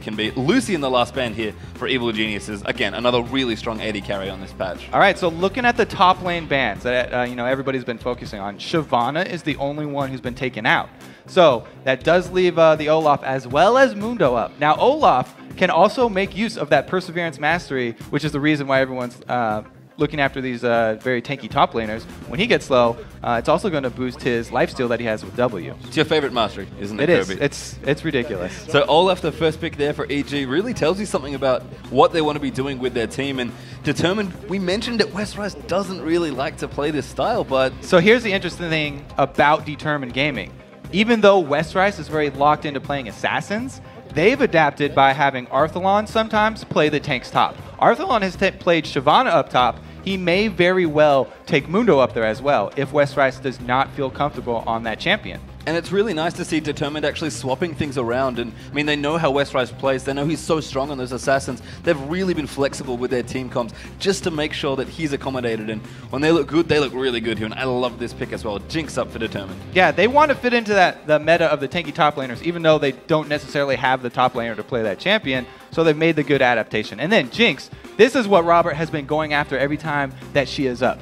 can be. Lucy in the last band here for Evil Geniuses. Again, another really strong AD carry on this patch. All right, so looking at the top lane bans that everybody's been focusing on, Shyvana is the only one who's been taken out. So that does leave the Olaf as well as Mundo up. Now Olaf can also make use of that Perseverance Mastery, which is the reason why everyone's looking after these very tanky top laners. When he gets low, it's also going to boost his lifesteal that he has with W. It's your favorite mastery, isn't it, It Kirby? is. It's ridiculous. So Olaf, the first pick there for EG, really tells you something about what they want to be doing with their team. And Determined, we mentioned that Westrise doesn't really like to play this style, but... So here's the interesting thing about Determined Gaming. Even though Westrise is very locked into playing Assassins, they've adapted by having Arthalon sometimes play the tank's top. Arthalon has played Shyvana up top. He may very well take Mundo up there as well if Westrise does not feel comfortable on that champion. And it's really nice to see Determined actually swapping things around. And I mean, they know how Westrise plays. They know he's so strong on those Assassins. They've really been flexible with their team comps just to make sure that he's accommodated. And when they look good, they look really good here. And I love this pick as well. Jinx up for Determined. Yeah, they want to fit into the meta of the tanky top laners, even though they don't necessarily have the top laner to play that champion. So they've made the good adaptation. And then Jinx, this is what Robert has been going after every time that she is up.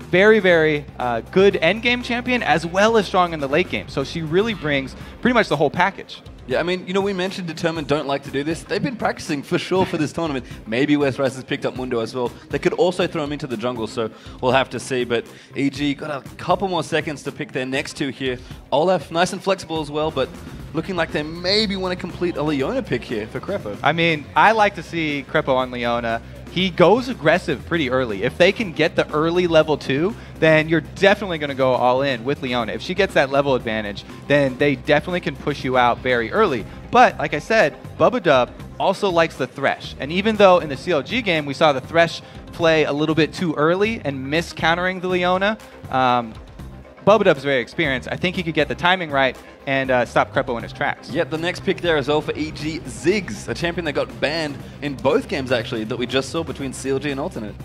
Very, very good endgame champion as well as strong in the late game. So she really brings pretty much the whole package. Yeah, I mean, we mentioned Determined don't like to do this. They've been practicing for sure for this tournament. Maybe Westrise has picked up Mundo as well. They could also throw him into the jungle, so we'll have to see. But EG got a couple more seconds to pick their next two here. Olaf, nice and flexible as well, but looking like they maybe want to complete a Leona pick here for Crepo. I mean, I like to see Crepo on Leona. He goes aggressive pretty early. If they can get the early level 2, then you're definitely going to go all in with Leona. If she gets that level advantage, then they definitely can push you out very early. But, like I said, Bubba Dub also likes the Thresh. And even though in the CLG game we saw the Thresh play a little bit too early and miss countering the Leona, Bubba Dub's very experienced. I think he could get the timing right and stop Crepo in his tracks. Yep, the next pick there as well for EG, Ziggs, a champion that got banned in both games actually that we just saw between CLG and Alternate.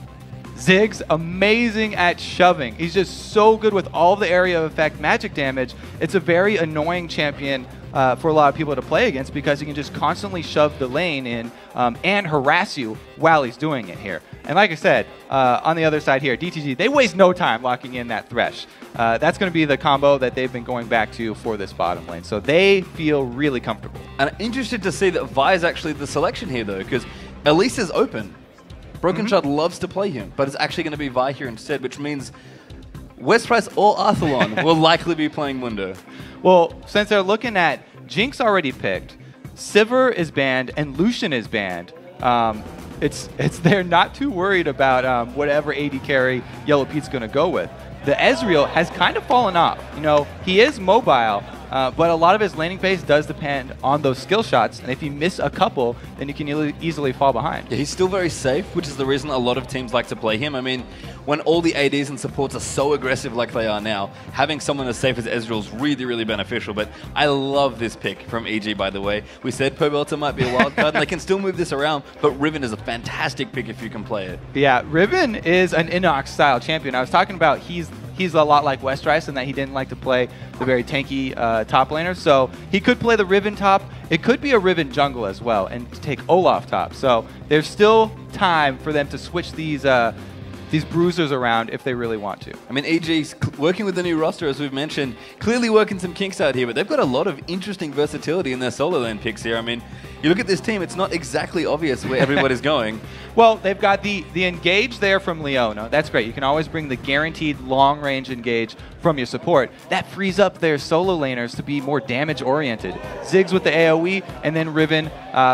Ziggs, amazing at shoving. He's just so good with all the area of effect magic damage. It's a very annoying champion for a lot of people to play against because he can just constantly shove the lane in and harass you while he's doing it here. And like I said, on the other side here, DTG, they waste no time locking in that Thresh. That's going to be the combo that they've been going back to for this bottom lane. So they feel really comfortable. And I'm interested to see that Vi is actually the selection here though, because Elise is open. Broken Shard loves to play him, but it's actually going to be Vi here instead, which means Westrise or Arthalon will likely be playing Mundo. Well, since they're looking at Jinx already picked, Sivir is banned, and Lucian is banned. They're not too worried about whatever AD carry Yellow Pete's going to go with. The Ezreal has kind of fallen off. He is mobile, but a lot of his laning phase does depend on those skill shots, and if you miss a couple, then you can easily fall behind. Yeah, he's still very safe, which is the reason a lot of teams like to play him. I mean, when all the ADs and supports are so aggressive like they are now, having someone as safe as Ezreal is really, really beneficial. But I love this pick from EG, by the way. We said Pobelta might be a wild card, and they can still move this around, but Riven is a fantastic pick if you can play it. Yeah, Riven is an Inox-style champion. I was talking about he's a lot like Westrise in that he didn't like to play the very tanky top laner. So he could play the Riven top. It could be a Riven jungle as well and take Olaf top. So there's still time for them to switch these bruisers around if they really want to. I mean, EG's working with the new roster, as we've mentioned, clearly working some kinks out here, but they've got a lot of interesting versatility in their solo lane picks here. I mean, you look at this team, it's not exactly obvious where everybody's going. Well, they've got the engage there from Leona. That's great. You can always bring the guaranteed long-range engage from your support. That frees up their solo laners to be more damage-oriented. Ziggs with the AoE, and then Riven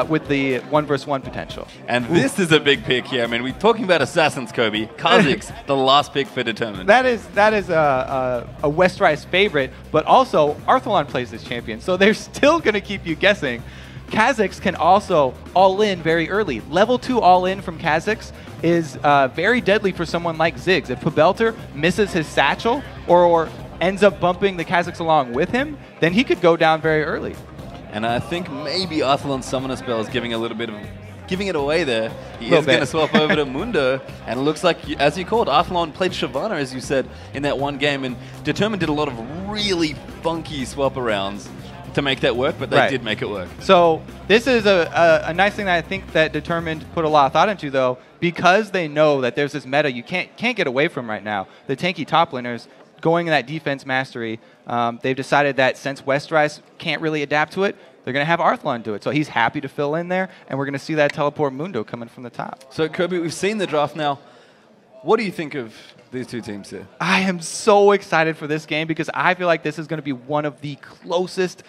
with the 1v1 potential. And this is a big pick here. I mean, we're talking about Assassins, Kobe. Kha'Zix, the last pick for Determined. That is a Westrise favorite, but also Arthalon plays this champion, so they're still going to keep you guessing. Kha'Zix can also all-in very early. Level 2 all-in from Kha'Zix is very deadly for someone like Ziggs. If Pobelter misses his satchel or ends up bumping the Kha'Zix along with him, then he could go down very early. And I think maybe Arthalon's Summoner Spell is giving it away there. He is going to swap over to Mundo, and it looks like, as you called, Arthalon played Shyvana, as you said, in that one game, and Determined did a lot of really funky swap-arounds. to make that work, but they did make it work. So this is a nice thing that I think that Determined put a lot of thought into, though, because they know that there's this meta you can't get away from right now. The tanky top laners going in that defense mastery, they've decided that since Westrise can't really adapt to it, they're going to have Arthlon do it. So he's happy to fill in there, and we're going to see that teleport Mundo coming from the top. So, Kirby, we've seen the draft now. What do you think of these two teams here? I am so excited for this game because I feel like this is going to be one of the closest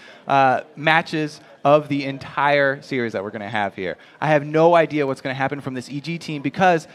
matches of the entire series that we're going to have here. I have no idea what's going to happen from this EG team because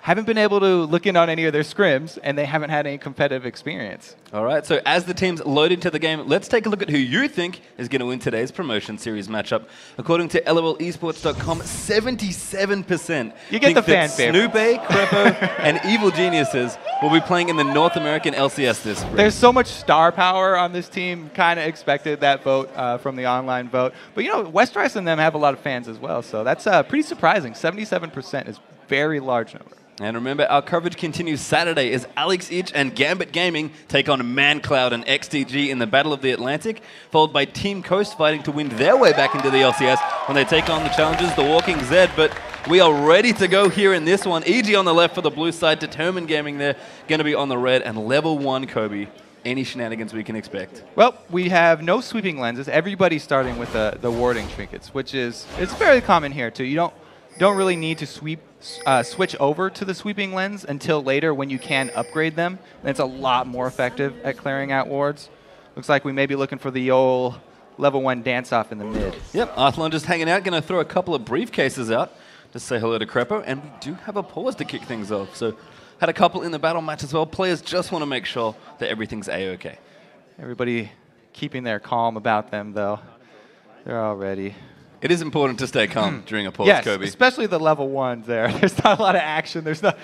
I haven't been able to look in on any of their scrims, and they haven't had any competitive experience. All right, so as the teams load into the game, let's take a look at who you think is going to win today's Promotion Series matchup. According to LOLesports.com, 77% you get the fan favorite. Snoopy, Crepo, and Evil Geniuses will be playing in the North American LCS this spring. There's so much star power on this team. Kind of expected that vote from the online vote. But, you know, Westrise and them have a lot of fans as well, so that's pretty surprising. 77% is very large number. And remember, our coverage continues Saturday as Alex Ich and Gambit Gaming take on ManCloud and XTG in the Battle of the Atlantic, followed by Team Coast fighting to win their way back into the LCS when they take on the challengers, the Walking Zed. But we are ready to go here in this one. EG on the left for the blue side, Determined Gaming there, going to be on the red, and level 1 Kobe. Any shenanigans we can expect? Well, we have no sweeping lenses. Everybody's starting with the warding trinkets, which is it's very common here too. You don't really need to switch over to the sweeping lens until later when you can upgrade them. And it's a lot more effective at clearing out wards. Looks like we may be looking for the old level 1 dance-off in the mid. Yep, Arthlon just hanging out, going to throw a couple of briefcases out to say hello to Crepo, and we do have a pause to kick things off. So had a couple in the battle match as well. Players just want to make sure that everything's A-okay. Everybody keeping their calm about them, though. They're all ready. It is important to stay calm during a pause, yes, Kobe. Especially the level 1s there. There's not a lot of action. There's not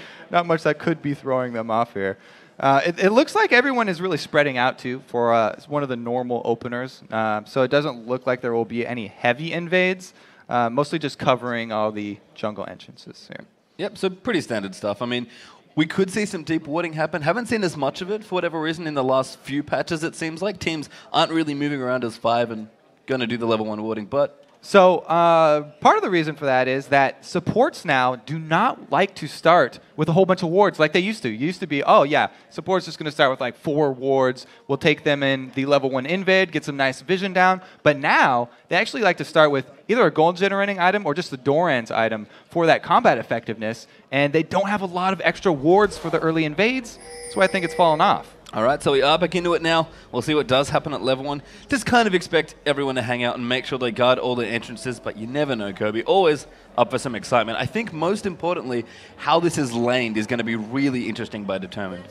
much that could be throwing them off here. It looks like everyone is really spreading out, too, for one of the normal openers. So it doesn't look like there will be any heavy invades, mostly just covering all the jungle entrances here. Yep, so pretty standard stuff. I mean, we could see some deep warding happen. Haven't seen as much of it for whatever reason in the last few patches, it seems like. Teams aren't really moving around as 5 and going to do the level 1 warding, but... So part of the reason for that is that supports now do not like to start with a whole bunch of wards like they used to. It used to be, oh yeah, support's just going to start with like 4 wards. We'll take them in the level 1 invade, get some nice vision down. But now they actually like to start with either a gold generating item or just the Doran's item for that combat effectiveness. And they don't have a lot of extra wards for the early invades. That's why I think it's fallen off. All right, so we are back into it now. We'll see what does happen at level 1. Just kind of expect everyone to hang out and make sure they guard all the entrances, but you never know, Kobe. Always up for some excitement. I think most importantly, how this is laned is going to be really interesting by Determined.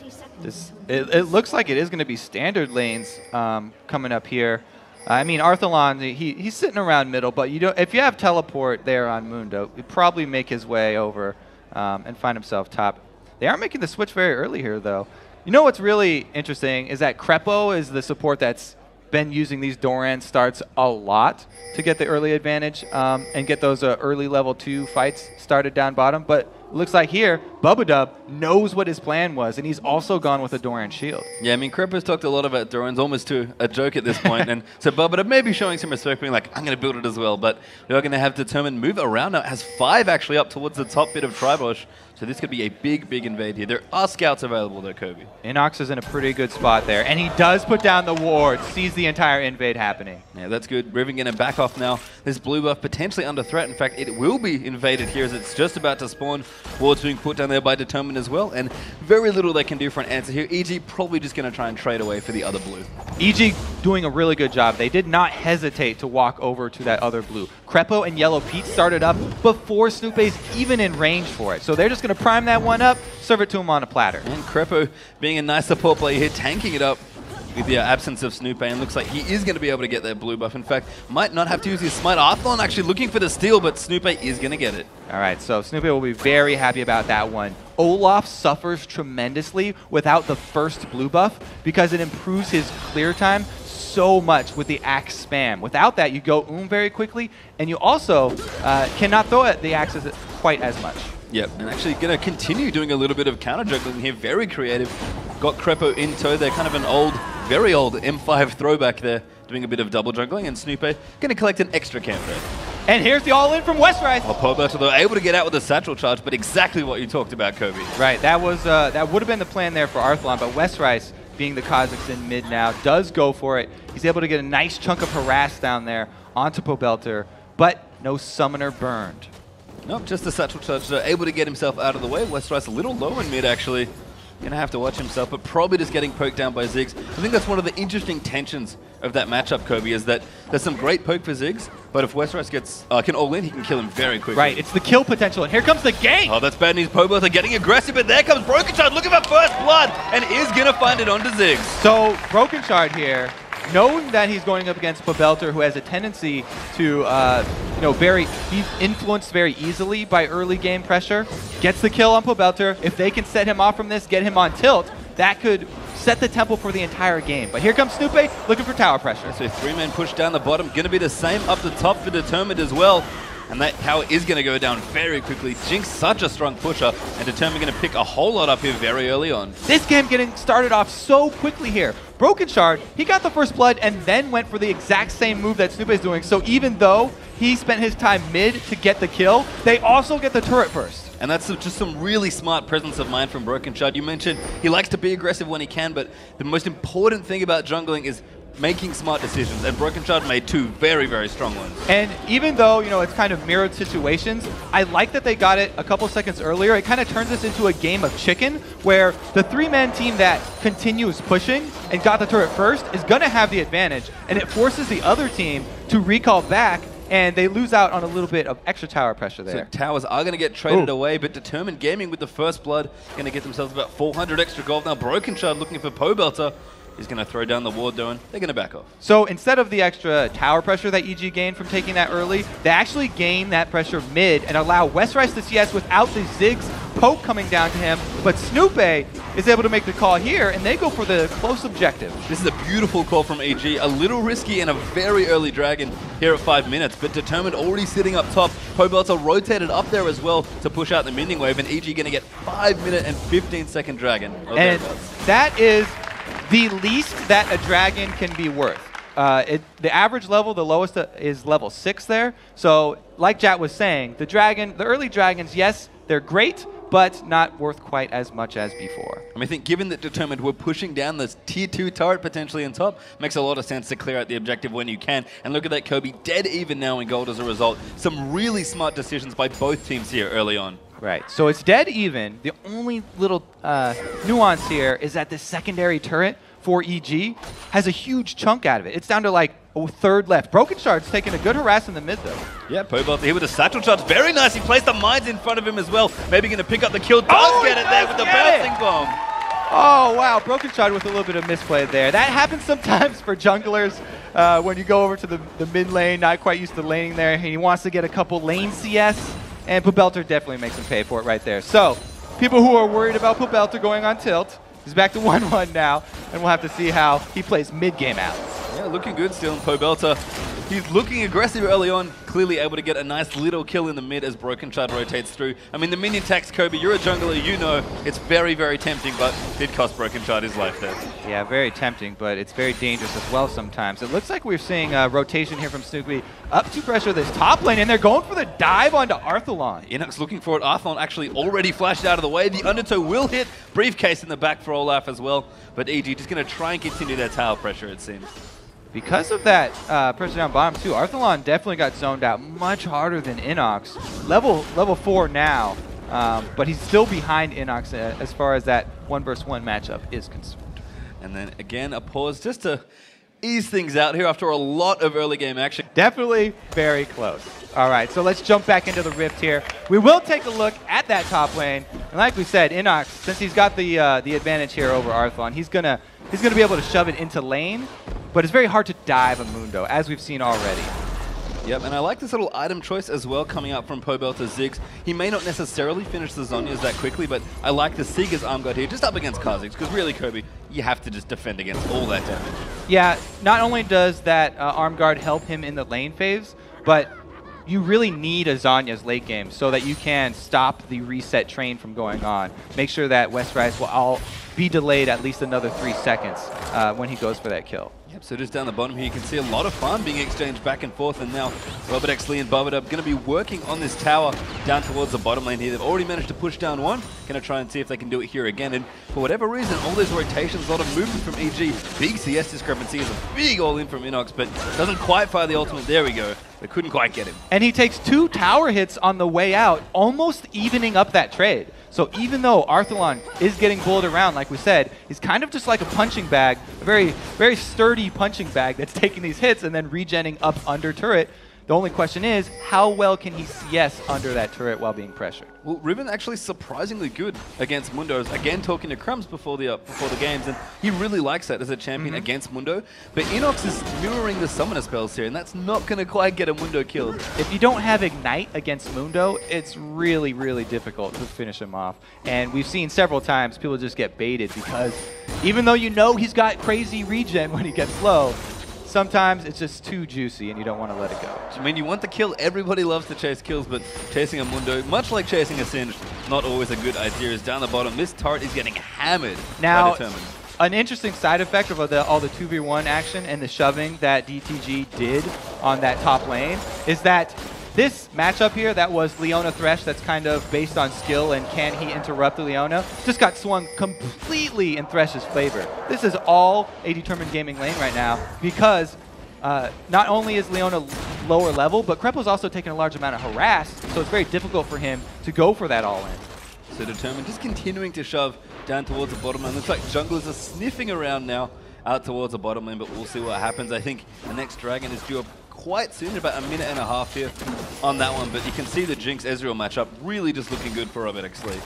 It looks like it is going to be standard lanes coming up here. I mean, Arthlon, he's sitting around middle, but if you have teleport there on Mundo, he'd probably make his way over and find himself top. They are making the switch very early here, though. You know what's really interesting is that Crepo is the support that's been using these Doran starts a lot to get the early advantage and get those early level 2 fights started down bottom. But it looks like here, Bubadub knows what his plan was, and he's also gone with a Doran shield. Yeah, I mean, Crepo's talked a lot about Doran's almost to a joke at this point, and so Bubadub may be showing some respect, being like, I'm going to build it as well, but we are going to have Determined move around now. It has 5 actually up towards the top bit of Tribush. So this could be a big, big invade here. There are scouts available though, Kobe. Inox is in a pretty good spot there, and he does put down the ward, sees the entire invade happening. Yeah, that's good. Riven going to back off now. This blue buff potentially under threat. In fact, it will be invaded here as it's just about to spawn. Wards being put down there by Determined as well, and very little they can do for an answer here. EG probably just going to try and trade away for the other blue. EG doing a really good job. They did not hesitate to walk over to that other blue. Crepo and Yellow Pete started up before Snoopy's even in range for it. So they're just going to prime that one up, serve it to him on a platter. And Crepo being a nice support player here, tanking it up with the absence of Snoopy, and looks like he is going to be able to get that blue buff. In fact, might not have to use his smite. Arthlon actually looking for the steal, but Snoopy is going to get it. All right, so Snoopy will be very happy about that one. Olaf suffers tremendously without the first blue buff because it improves his clear time so much with the axe spam. Without that, you go very quickly, and you also cannot throw at the axes quite as much. Yep, and actually going to continue doing a little bit of counter juggling here. Very creative. Got Crepo in tow. They're kind of an old, very old M5 throwback there, doing a bit of double jungling, and Snoopy going to collect an extra camp there. And here's the all-in from Westrice. Well, Pobelter, though, able to get out with a satchel charge, but exactly what you talked about, Kobe. Right, that would have been the plan there for Arthlon, but Westrice, being the Kazakhs in mid now, does go for it. He's able to get a nice chunk of harass down there onto Pobelter, but no summoner burned. Nope, just the satchel charge, able to get himself out of the way. Westrice a little low in mid, actually. Going to have to watch himself, but probably just getting poked down by Ziggs. I think that's one of the interesting tensions of that matchup, Kobe, is that there's some great poke for Ziggs, but if Westrice gets can all in, he can kill him very quickly. Right, it's the kill potential, and here comes the gank! Oh, that's bad news. Pobelter getting aggressive, but there comes Broken Shard looking for first blood, and is going to find it onto Ziggs. So, Broken Shard here, knowing that he's going up against Pobelter, who has a tendency to, he's influenced very easily by early game pressure, gets the kill on Pobelter. If they can set him off from this, get him on tilt, that could set the tempo for the entire game. But here comes Snoopy looking for tower pressure. So 3-man push down the bottom, going to be the same up the top for Determined as well. And that tower is going to go down very quickly. Jinx, such a strong pusher, and Determined going to pick a whole lot up here very early on. This game getting started off so quickly here. Broken Shard, he got the first blood and then went for the exact same move that Snoopy is doing. So even though he spent his time mid to get the kill, they also get the turret first. And that's just some really smart presence of mind from Broken Shard. You mentioned he likes to be aggressive when he can, but the most important thing about jungling is making smart decisions, and Broken Shard made two very, very strong ones. And even though, it's kind of mirrored situations, I like that they got it a couple seconds earlier. It kind of turns this into a game of chicken, where the 3-man team that continues pushing and got the turret first is going to have the advantage, and it forces the other team to recall back, and they lose out on a little bit of extra tower pressure there. So towers are going to get traded away, but Determined Gaming with the first blood going to get themselves about 400 extra gold. Now Broken Shard looking for Pobelter. He's going to throw down the ward though, and they're going to back off. So instead of the extra tower pressure that EG gained from taking that early, they actually gain that pressure mid and allow Westrice to CS without the Ziggs poke coming down to him. But Snoopy is able to make the call here, and they go for the close objective. This is a beautiful call from EG. A little risky and a very early dragon here at 5 minutes, but Determined already sitting up top. Pobelter rotated up there as well to push out the mending wave, and EG going to get 5-minute and 15-second dragon. And that is the least that a dragon can be worth. The average level, the lowest is level 6 there. So like Jat was saying, the early dragons, yes, they're great, but not worth quite as much as before. I think given that Determined were pushing down this tier 2 turret potentially on top, makes a lot of sense to clear out the objective when you can. And look at that, Kobe, dead even now in gold as a result. Some really smart decisions by both teams here early on. Right, so it's dead even. The only little nuance here is that this secondary turret for EG has a huge chunk out of it. It's down to like a third left. Broken Shard's taking a good harass in the mid though. Yeah, Pobelter here with the satchel charge. Very nice. He placed the mines in front of him as well. Maybe going to pick up the kill. Does get it there with the bouncing bomb. Oh, wow. Broken Shard with a little bit of misplay there. That happens sometimes for junglers when you go over to the mid lane, not quite used to laning there. He wants to get a couple lane CS, and Pobelter definitely makes him pay for it right there. So, people who are worried about Pobelter going on tilt, he's back to 1-1 now, and we'll have to see how he plays mid-game out. Yeah, looking good still in Pobelter. He's looking aggressive early on, clearly able to get a nice little kill in the mid as Broken Shard rotates through. I mean, the minion tax, Kobe, you're a jungler, you know it's very, very tempting, but did cost Broken Shard his life there. Yeah, very tempting, but it's very dangerous as well sometimes. It looks like we're seeing rotation here from Snoopy up to pressure this top lane, and they're going for the dive onto Arthlon. Inox looking for it. Arthlon actually already flashed out of the way. The Undertow will hit. Briefcase in the back for Olaf as well, but EG just going to try and continue their tower pressure, it seems. Because of that pressure down bottom too, Arthlon definitely got zoned out much harder than Inox. Level 4 now, but he's still behind Inox as far as that 1-versus-1 matchup is concerned. And then again, a pause just to ease things out here after a lot of early game action. Definitely very close. All right, so let's jump back into the Rift here. We will take a look at that top lane. And like we said, Inox, since he's got the advantage here over Arthlon, he's gonna be able to shove it into lane, but it's very hard to dive a Mundo, as we've seen already. Yep, and I like this little item choice as well coming out from Pobelter Ziggs. He may not necessarily finish the Zhonya's that quickly, but I like the Seeger's Arm Guard here, just up against Kha'Zix, because really, Kobe, you have to just defend against all that damage. Yeah, not only does that Arm Guard help him in the lane phase, but you really need a Zhonya's late game so that you can stop the reset train from going on. Make sure that Westrice will all be delayed at least another 3 seconds when he goes for that kill. Yep, so just down the bottom here, you can see a lot of farm being exchanged back and forth, and now Robert Exley and Bubba going to be working on this tower down towards the bottom lane here. They've already managed to push down one. Going to try and see if they can do it here again, and for whatever reason, all those rotations, a lot of movement from EG. Big CS discrepancy is a big all-in from Inox, but doesn't quite fire the ultimate. There we go. They couldn't quite get him. And he takes 2 tower hits on the way out, almost evening up that trade. So even though Arthalon is getting bulled around, like we said, he's kind of just like a punching bag, a very, very sturdy punching bag that's taking these hits and then regenning up under turret. The only question is, how well can he CS under that turret while being pressured? Well, Riven actually surprisingly good against Mundo. Again, talking to Crumbs before the games, and he really likes that as a champion against Mundo. But Inox is mirroring the summoner spells here, and that's not going to quite get a Mundo killed. If you don't have Ignite against Mundo, it's really, really difficult to finish him off. And we've seen several times people just get baited because even though you know he's got crazy regen when he gets low, sometimes it's just too juicy and you don't want to let it go. I mean, you want the kill. Everybody loves to chase kills, but chasing a Mundo, much like chasing a Singed, not always a good idea. Is down the bottom. This turret is getting hammered now, by Determined. An interesting side effect of all the 2v1 action and the shoving that DTG did on that top lane is that this matchup here, that was Leona Thresh, that's kind of based on skill and can he interrupt the Leona, just got swung completely in Thresh's favor. This is all a Determined Gaming lane right now because not only is Leona lower level, but Krepo's also taking a large amount of harass, so it's very difficult for him to go for that all-in. So Determined just continuing to shove down towards the bottom lane. Looks like junglers are sniffing around now out towards the bottom lane, but we'll see what happens. I think the next Dragon is due up quite soon, about a minute and a half here on that one, but you can see the Jinx Ezreal matchup really just looking good for Robert Exley.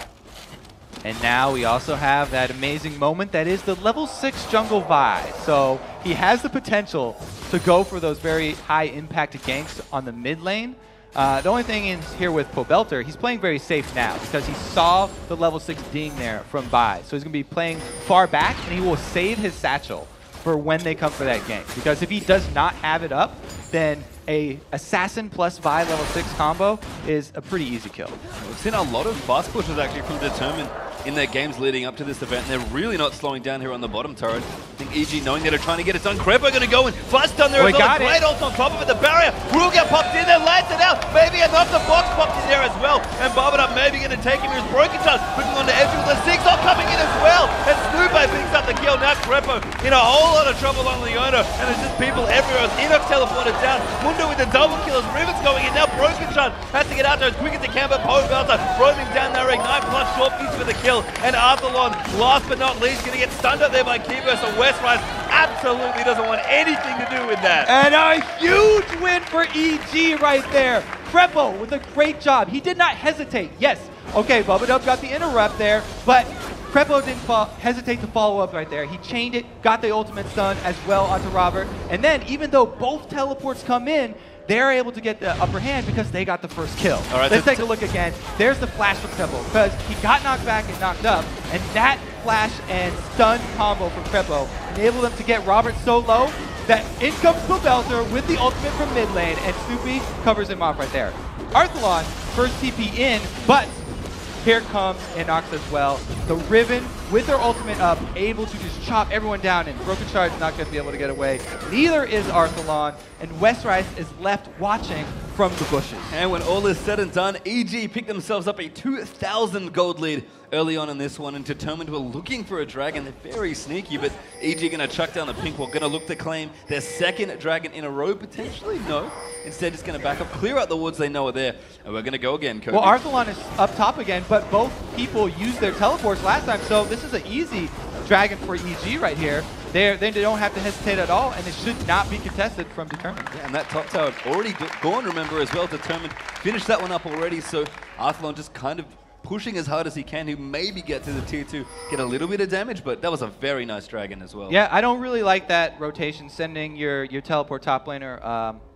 And now we also have that amazing moment that is the level 6 jungle Vi. So he has the potential to go for those very high impact ganks on the mid lane. The only thing is here with Pobelter, he's playing very safe now because he saw the level 6 ding there from Vi. So he's going to be playing far back and he will save his satchel for when they come for that gank. Because if he does not have it up, then a Assassin plus Vi level 6 combo is a pretty easy kill. We've seen a lot of fast pushes actually from Determined in their games leading up to this event, and they're really not slowing down here on the bottom turret. I think EG, knowing that they're trying to get it done, Krepo going to go and flash down there as well. Great ult on top of it, the barrier will get popped in there, lands it out, maybe another box popped in there as well, and Barbadup maybe going to take him. Here's Broken Shot, looking on the edge with the 6 ult coming in as well, and Snoopy picks up the kill. Now Krepo in a whole lot of trouble on Leona, and there's just people everywhere. As Inox teleported down, Mundo with the double kill as Riven's going in. Now Broken Shot has to get out there as quick as he can, but Pobelter roaming down there, Ignite plus short piece for the kill, and Arthalon, last but not least, going to get stunned up there by Kibo, so Westrise absolutely doesn't want anything to do with that. And a huge win for EG right there. Krepo with a great job. He did not hesitate. Yes, okay, Bubba got the interrupt there, but Krepo didn't hesitate to follow up right there. He chained it, got the ultimate stun as well onto Robert, and then even though both teleports come in, they're able to get the upper hand because they got the first kill. All right, let's take a look again. There's the flash from Krepo because he got knocked back and knocked up, and that flash and stun combo from Krepo enabled them to get Robert so low that in comes Pobelter with the ultimate from mid lane, and Snoopy covers him off right there. Arthalon first TP in, but here comes Inox as well. The Riven with their ultimate up, able to just chop everyone down, and Broken Shard is not going to be able to get away. Neither is Arthalon, and Westrise is left watching from the bushes. And when all is said and done, EG picked themselves up a 2,000 gold lead early on in this one, and Determined were looking for a dragon. They're very sneaky, but EG going to chuck down the pink wall, going to look to claim their second dragon in a row, potentially? No. Instead, just going to back up, clear out the woods they know are there, and we're going to go again, Kobe. Well, Arthalon is up top again, but both people used their teleports last time, so this is an easy dragon for EG right here. They don't have to hesitate at all, and it should not be contested from Determined. Yeah, and that top tower already gone, remember, as well. Determined finished that one up already, so Arthalon just kind of pushing as hard as he can to maybe get to the tier 2, get a little bit of damage, but that was a very nice dragon as well. Yeah, I don't really like that rotation, sending your teleport top laner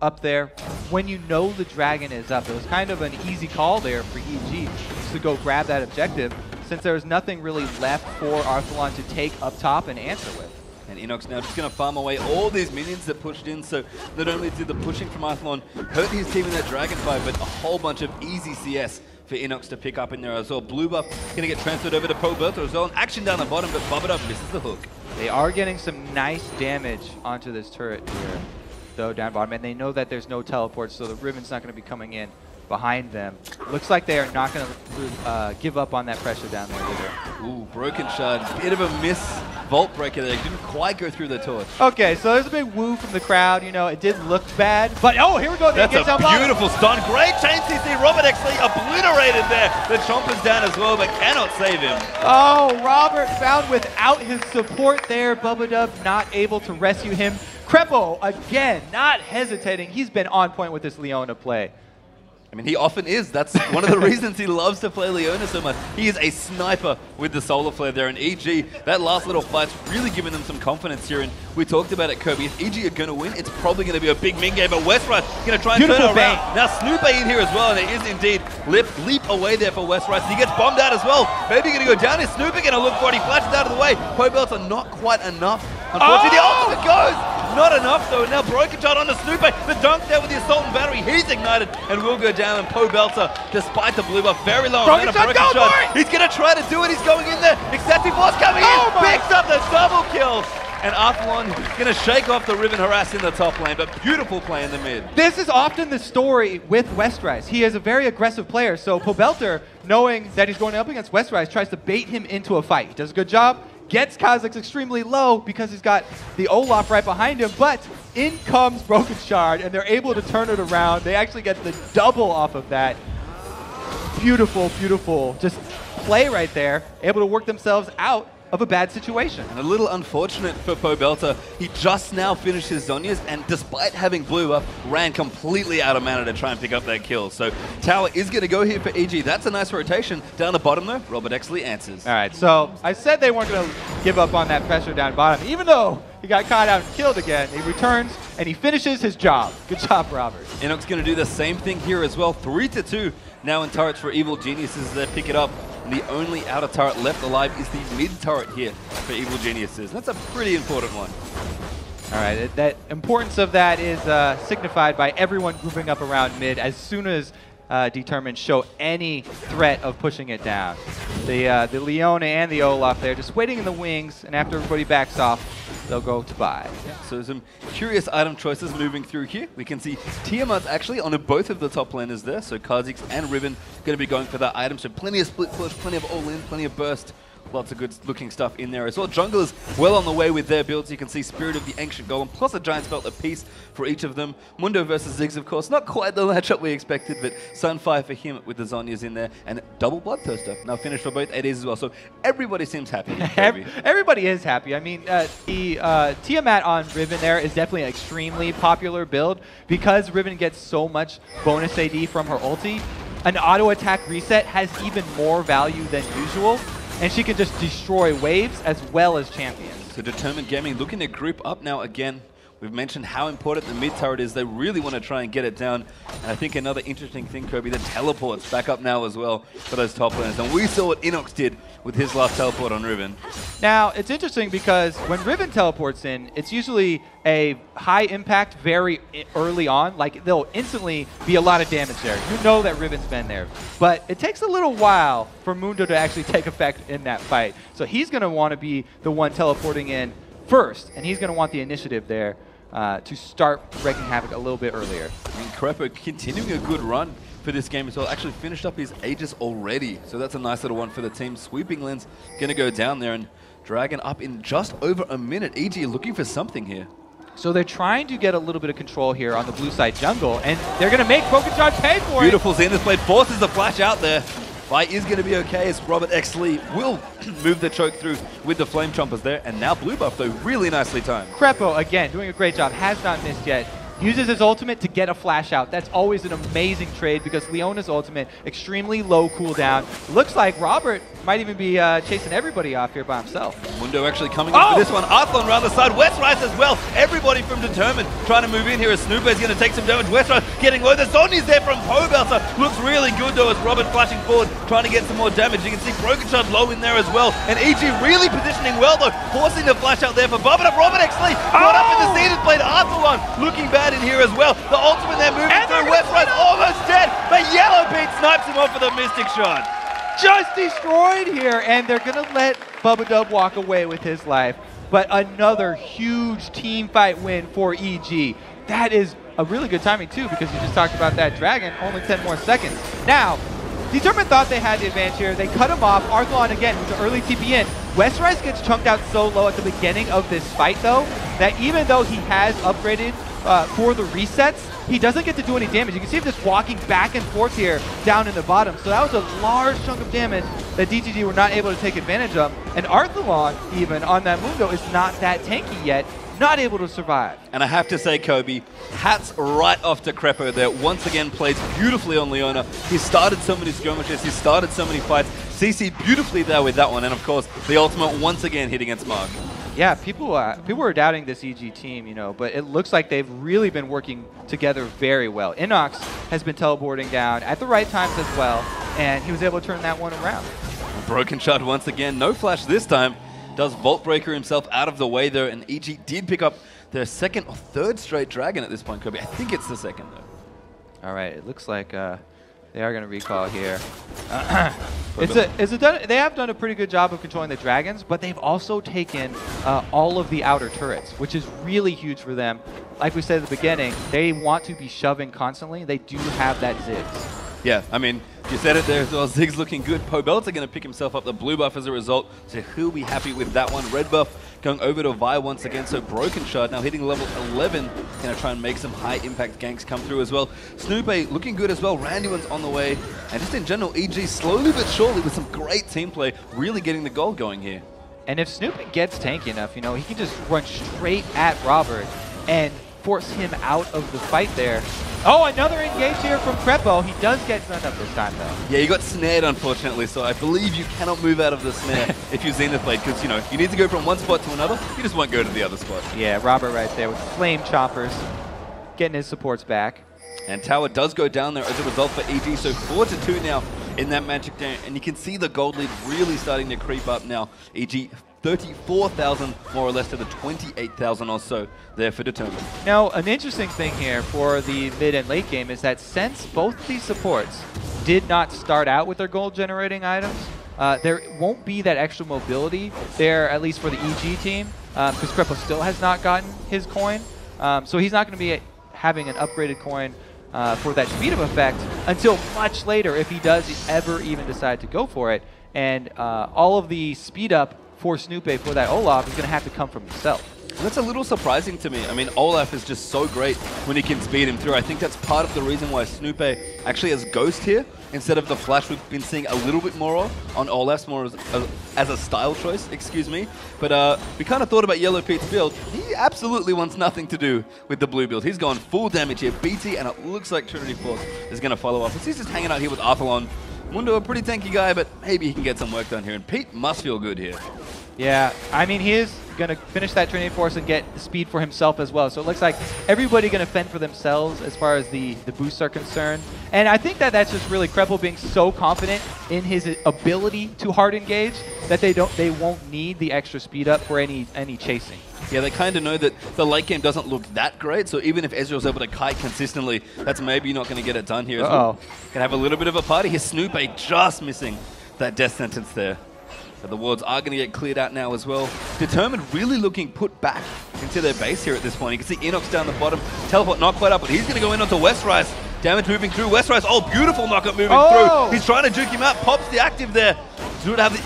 up there when you know the dragon is up. It was kind of an easy call there for EG to go grab that objective, since there was nothing really left for Arthalon to take up top and answer with. And Inox now just going to farm away all these minions that pushed in, so not only did the pushing from Arthalon hurt his team in that dragon fight, but a whole bunch of easy CS for Inox to pick up in there as well. Blue buff going to get transferred over to Pobelter as well, and action down the bottom, but Barbadup misses the hook. They are getting some nice damage onto this turret here, though, down bottom. And they know that there's no teleport, so the Riven's not going to be coming in behind them. Looks like they are not going to give up on that pressure down there either. Ooh, Broken Shard. Bit of a miss Vault Breaker there. Didn't quite go through the torch. Okay, so there's a big woo from the crowd. You know, it did look bad. But, oh, here we go. That's a beautiful stun. Great chain CC. Robert actually obliterated there. The Chomper's down as well, but cannot save him. Oh, Robert found without his support there. Bubba not able to rescue him. Crepo, again, not hesitating. He's been on point with this Leona play. I mean, he often is. That's one of the reasons he loves to play Leona so much. He is a sniper with the Solar Flare there. And EG, that last little fight's really giving them some confidence here. And we talked about it, Kirby. If EG are going to win, it's probably going to be a big min game. But Westrise going to try and turn it around. Now Snoop in here as well. And it is indeed leap away there for Westrise. He gets bombed out as well. Maybe going to go down. Is Snoop going to look for it? He flashes out of the way. Pobelts are not quite enough. Unfortunately, the ultimate goes. Not enough though. Now Broken Shot onto Snoop. The dunk there with the Assault and Battery. He's ignited and will go down. And Pobelter, despite the blue buff, very low on Broken Shot. He's going to try to do it. He's going in there. Excessive Force coming in. Picks up the double kill. And Athlon going to shake off the Riven harass in the top lane, but beautiful play in the mid. This is often the story with Westrise. He is a very aggressive player, so Pobelter, knowing that he's going up against Westrise, tries to bait him into a fight. He does a good job, gets Kha'Zix extremely low because he's got the Olaf right behind him, but in comes Broken Shard, and they're able to turn it around. They actually get the double off of that. Beautiful, beautiful just play right there, able to work themselves out of a bad situation. And a little unfortunate for Pobelter. He just now finished his Zhonya's, and despite having blue up, ran completely out of mana to try and pick up that kill. So tower is going to go here for EG. That's a nice rotation. Down the bottom though, Robert Exley answers. All right, so I said they weren't going to give up on that pressure down bottom, even though he got caught out and killed again. He returns and he finishes his job. Good job, Robert. Inox going to do the same thing here as well. 3-2 now in turrets for Evil Geniuses. They pick it up. The only outer turret left alive is the mid turret here for Evil Geniuses. That's a pretty important one. All right, that importance of that is signified by everyone grouping up around mid as soon as Determined show any threat of pushing it down. The Leona and the Olaf there just waiting in the wings, and after everybody backs off, they'll go to buy. Yeah, so some curious item choices moving through here. We can see Tiamat's actually on both of the top laners there, so Kha'Zix and Riven going to be going for that item. So plenty of split push, plenty of all-in, plenty of burst. Lots of good looking stuff in there as well. Junglers well on the way with their builds. You can see Spirit of the Ancient Golem plus a Giant's Belt apiece for each of them. Mundo versus Ziggs, of course, not quite the matchup we expected, but Sunfire for him with the Zhonya's in there, and double Bloodthirster. Now finished for both ADs as well, so everybody seems happy. Everybody is happy. I mean, the Tiamat on Riven there is definitely an extremely popular build because Riven gets so much bonus AD from her ulti. An auto attack reset has even more value than usual, and she can just destroy waves as well as champions. So Determined Gaming looking to group up now again. We've mentioned how important the mid turret is. They really want to try and get it down. And I think another interesting thing, Kirby, the teleports back up now as well for those top laners. And we saw what Inox did with his last teleport on Riven. Now, it's interesting because when Riven teleports in, it's usually a high impact very early on. Like, there'll instantly be a lot of damage there. You know that Riven's been there. But it takes a little while for Mundo to actually take effect in that fight. So he's going to want to be the one teleporting in first. And he's going to want the initiative there. To start wreaking havoc a little bit earlier. And Crepo continuing a good run for this game as well. Actually finished up his Aegis already. So that's a nice little one for the team. Sweeping Lens going to go down there and Dragon up in just over a minute. EG looking for something here. So they're trying to get a little bit of control here on the blue side jungle, and they're going to make Broken Shard pay for it. Beautiful Xander's Blade forces the flash out there. Fight is going to be okay as Robert Exley will move the choke through with the Flame Chompers there. And now blue buff, though, really nicely timed. Crepo, again, doing a great job. Has not missed yet. Uses his ultimate to get a flash out. That's always an amazing trade because Leona's ultimate, extremely low cooldown. Looks like Robert might even be chasing everybody off here by himself. Mundo actually coming in for this one. Athlon around the side. Westrise as well. Everybody from Determined trying to move in here as Snooper is going to take some damage. Westrise getting low. The Zhonya's there from Pobelter. Looks really good though as Robert flashing forward, trying to get some more damage. You can see Broken Shard low in there as well. And EG really positioning well though, forcing the flash out there for Bubba. Robert Exley caught up in the Xander's Blade. Athlon looking bad in here as well. The ultimate there moving through. Westrise almost dead, but Yellow Pete snipes him off with a Mystic Shot. Just destroyed here, and they're going to let Bubba Dub walk away with his life. but another huge team fight win for EG. That is a really good timing too, because you just talked about that Dragon, only 10 more seconds. Now, Determined thought they had the advantage here. They cut him off. Arthlon again with the early TP in. Westrise gets chunked out so low at the beginning of this fight though, that even though he has upgraded for the resets, he doesn't get to do any damage. You can see him just walking back and forth here down in the bottom. So that was a large chunk of damage that DTG were not able to take advantage of. And Arthlon, even on that Mundo, is not that tanky yet. Not able to survive. And I have to say, Kobe, hats right off to Crepo there. Once again, plays beautifully on Leona. He started so many skirmishes. He started so many fights. CC beautifully there with that one. And of course, the ultimate once again hit against Mark. Yeah, people were doubting this EG team, you know, but it looks like they've really been working together very well. Inox has been teleporting down at the right times as well, and he was able to turn that one around. Broken shot once again. No flash this time. Does Vault Breaker himself out of the way though, and EG did pick up their second or third straight Dragon at this point, Kobe. I think it's the second though. All right, it looks like they are going to recall here. They have done a pretty good job of controlling the Dragons, but they've also taken all of the outer turrets, which is really huge for them. Like we said at the beginning, they want to be shoving constantly. They do have that Ziggs. Yeah, I mean, you said it there as well. Ziggs looking good. Pobelta going to pick himself up the blue buff as a result, so he'll be happy with that one. Red buff going over to Vi once again, so Broken Shard now hitting level 11. Going to try and make some high impact ganks come through as well. Snoope looking good as well. Randuin's on the way. And just in general, EG slowly but surely with some great team play, really getting the goal going here. And if Snoope gets tanky enough, you know, he can just run straight at Robert and force him out of the fight there. Oh, another engage here from Crepo. He does get stunned up this time, though. Yeah, you got snared, unfortunately, so I believe you cannot move out of the snare if you Zenith Blade, because, you know, you need to go from one spot to another. You just won't go to the other spot. Yeah, Robert right there with Flame Choppers, getting his supports back. And Tower does go down there as a result for EG, so 4-2 now in that Magic Day, and you can see the gold lead really starting to creep up now. EG 34,000 more or less to the 28,000 or so there for Determined. Now, an interesting thing here for the mid and late game is that since both of these supports did not start out with their gold generating items, there won't be that extra mobility there, at least for the EG team, because Crepo still has not gotten his coin. So he's not going to be having an upgraded coin for that speed up effect until much later if he does ever even decide to go for it. And all of the speed up for Snoope for that Olaf is going to have to come from himself. That's a little surprising to me. I mean, Olaf is just so great when he can speed him through. I think that's part of the reason why Snoope actually has Ghost here instead of the Flash we've been seeing a little bit more of on Olaf's, more as a style choice, excuse me. But we kind of thought about Yellow Pete's build. He absolutely wants nothing to do with the blue build. He's gone full damage here. BT, and it looks like Trinity Force is going to follow up. He's just hanging out here with Arthalon. Mundo, a pretty tanky guy, but maybe he can get some work done here. And Pete must feel good here. Yeah, I mean, he is going to finish that Trinity Force and get speed for himself as well. So it looks like everybody going to fend for themselves as far as the boosts are concerned. And I think that that's just really Crepo being so confident in his ability to hard engage that they won't need the extra speed up for any chasing. Yeah, they kind of know that the late game doesn't look that great, so even if Ezreal's able to kite consistently, that's maybe not going to get it done here. Well. Can have a little bit of a party. His Snoope just missing that death sentence there. So the wards are going to get cleared out now as well. Determined really looking put back into their base here at this point. You can see Inox down the bottom. Teleport not quite up, but he's going to go in onto Westrise. Damage moving through. Westrise, oh, beautiful knockup moving through. He's trying to juke him out. Pops the active there. Should have the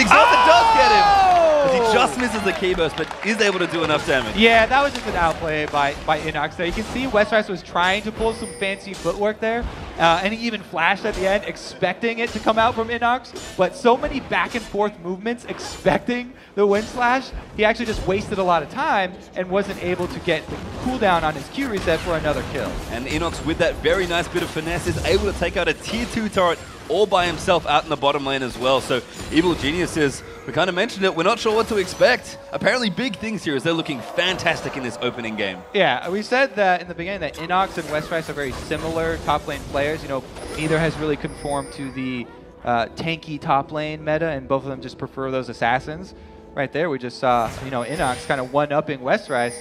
exalt that does get him. He just misses the key burst, but is able to do enough damage. Yeah, that was just an outplay by Inox there. You can see Westrise was trying to pull some fancy footwork there, and he even flashed at the end, expecting it to come out from Inox, but so many back and forth movements expecting the wind slash, he actually just wasted a lot of time and wasn't able to get the cooldown on his Q reset for another kill. And Inox, with that very nice bit of finesse, is able to take out a tier 2 turret all by himself out in the bottom lane as well. So Evil Geniuses, we kind of mentioned it, we're not sure what to expect. Apparently big things here as they're looking fantastic in this opening game. Yeah, we said that in the beginning that Inox and Westrise are very similar top lane players. You know, neither has really conformed to the tanky top lane meta, and both of them just prefer those assassins. Right there, we just saw, you know, Inox kind of one-upping Westrise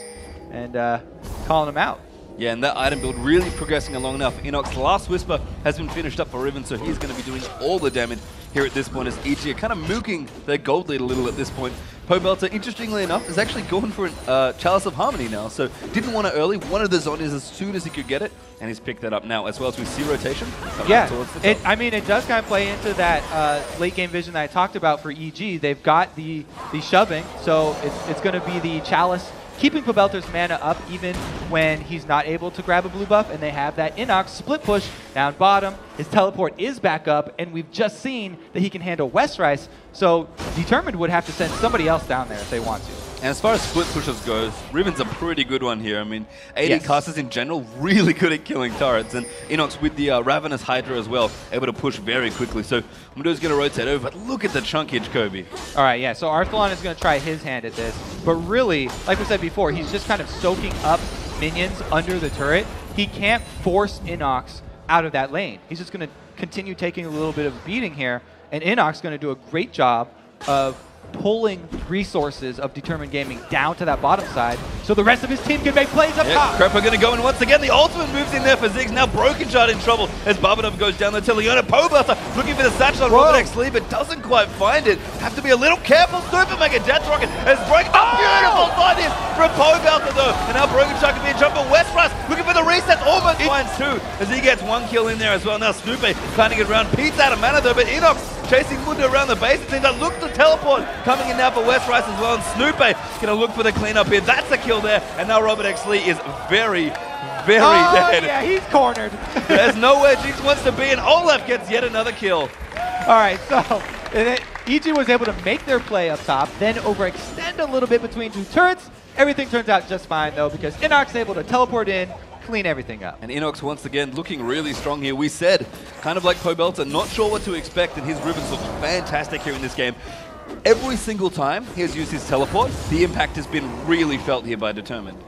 and calling him out. Yeah, and that item build really progressing along now for Inox. Last Whisper has been finished up for Riven, so he's going to be doing all the damage here at this point as EG are kind of mooking their gold lead a little at this point. Pobelter, interestingly enough, is actually going for a Chalice of Harmony now. So didn't want it early, wanted the Zhonya's as soon as he could get it, and he's picked that up now as well as we see rotation. Yeah, I mean, it does kind of play into that late game vision that I talked about for EG. They've got the shoving, so it's going to be the Chalice keeping Pobelter's mana up even when he's not able to grab a blue buff, and they have that Inox split push down bottom. His teleport is back up, and we've just seen that he can handle Westrice, so Determined would have to send somebody else down there if they want to. And as far as split pushes goes, Riven's a pretty good one here. I mean, AD Yes. casters in general really good at killing turrets, and Inox with the Ravenous Hydra as well, able to push very quickly. So Mundo's going to rotate over, but look at the chunkage, Kobe. All right, yeah, so Arthalon is going to try his hand at this, but really, like we said before, he's just kind of soaking up minions under the turret. He can't force Inox out of that lane. He's just going to continue taking a little bit of a beating here, and Inox is going to do a great job of pulling resources of Determined Gaming down to that bottom side so the rest of his team can make plays up top. Crepper going to go in once again. The ultimate moves in there for Ziggs. Now Broken Shard in trouble as Barbadov goes down there to Leona. Pobelter looking for the satchel on Robert X Lee, but doesn't quite find it. Have to be a little careful. Super Mega Death Rocket has broken. Oh! Beautiful finding from Pobelter though. And now Broken Shard can be a jump for Westrice looking for the reset. Almost finds two as he gets one kill in there as well. Now Snoopy trying to get around. Pete's out of mana though, but Inox chasing Mundo around the base. It seems like look the teleport coming in now for Westrice as well. And Snoopy going to look for the cleanup here. That's a kill there. And now Robert X Lee is very dead. Yeah, he's cornered. There's nowhere Jinx wants to be, and Olaf gets yet another kill. All right, so EG was able to make their play up top, then overextend a little bit between two turrets. Everything turns out just fine, though, because Inox is able to teleport in, clean everything up. And Inox once again looking really strong here. We said, kind of like Pobelter, not sure what to expect, and his Rivens look fantastic here in this game. Every single time he has used his teleport, the impact has been really felt here by Determined.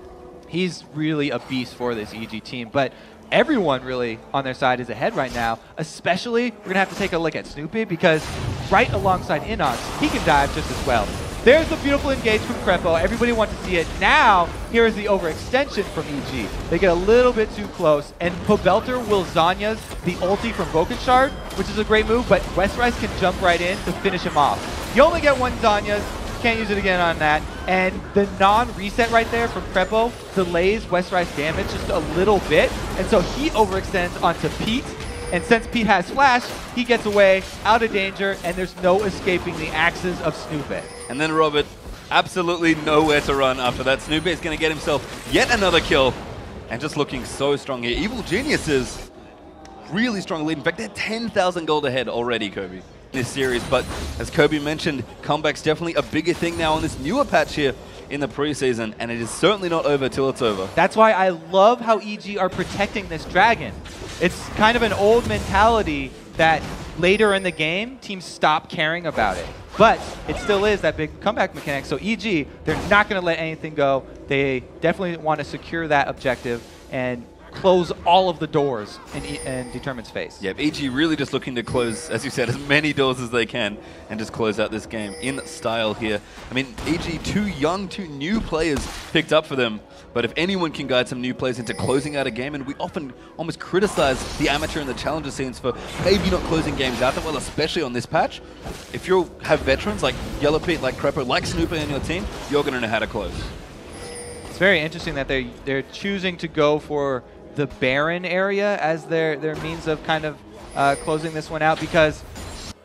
He's really a beast for this EG team, but everyone really on their side is ahead right now. Especially, we're going to have to take a look at Snoopy because right alongside Inox, he can dive just as well. There's the beautiful engage from Crepo. Everybody wants to see it. Now, here is the overextension from EG. They get a little bit too close, and Pobelter will Zhonya's the ulti from Broken Shard, which is a great move, but Westrice can jump right in to finish him off. You only get one Zhonya's. Can't use it again on that. And the non-reset right there from Crepo delays Westrice damage just a little bit. And so he overextends onto Pete. And since Pete has Flash, he gets away, out of danger, and there's no escaping the axes of Snoopy. And then Robert, absolutely nowhere to run after that. Snoopy is going to get himself yet another kill. And just looking so strong here. Evil Geniuses, really strong lead. In fact, they're 10,000 gold ahead already, Kobe, this series. But as Kobe mentioned, comeback's definitely a bigger thing now on this newer patch here in the preseason, and it is certainly not over till it's over. That's why I love how EG are protecting this dragon. It's kind of an old mentality that later in the game, teams stop caring about it. But it still is that big comeback mechanic. So EG, they're not going to let anything go. They definitely want to secure that objective and close all of the doors in Determined's face. Yeah, EG really just looking to close, as you said, as many doors as they can and just close out this game in style here. I mean, EG, two new players picked up for them, but if anyone can guide some new players into closing out a game, and we often almost criticize the amateur and the challenger scenes for maybe not closing games out that well, especially on this patch. If you have veterans like Yellow Pete, like Crepo, like Snoopy on your team, you're going to know how to close. It's very interesting that they're choosing to go for the Baron area as their means of kind of closing this one out, because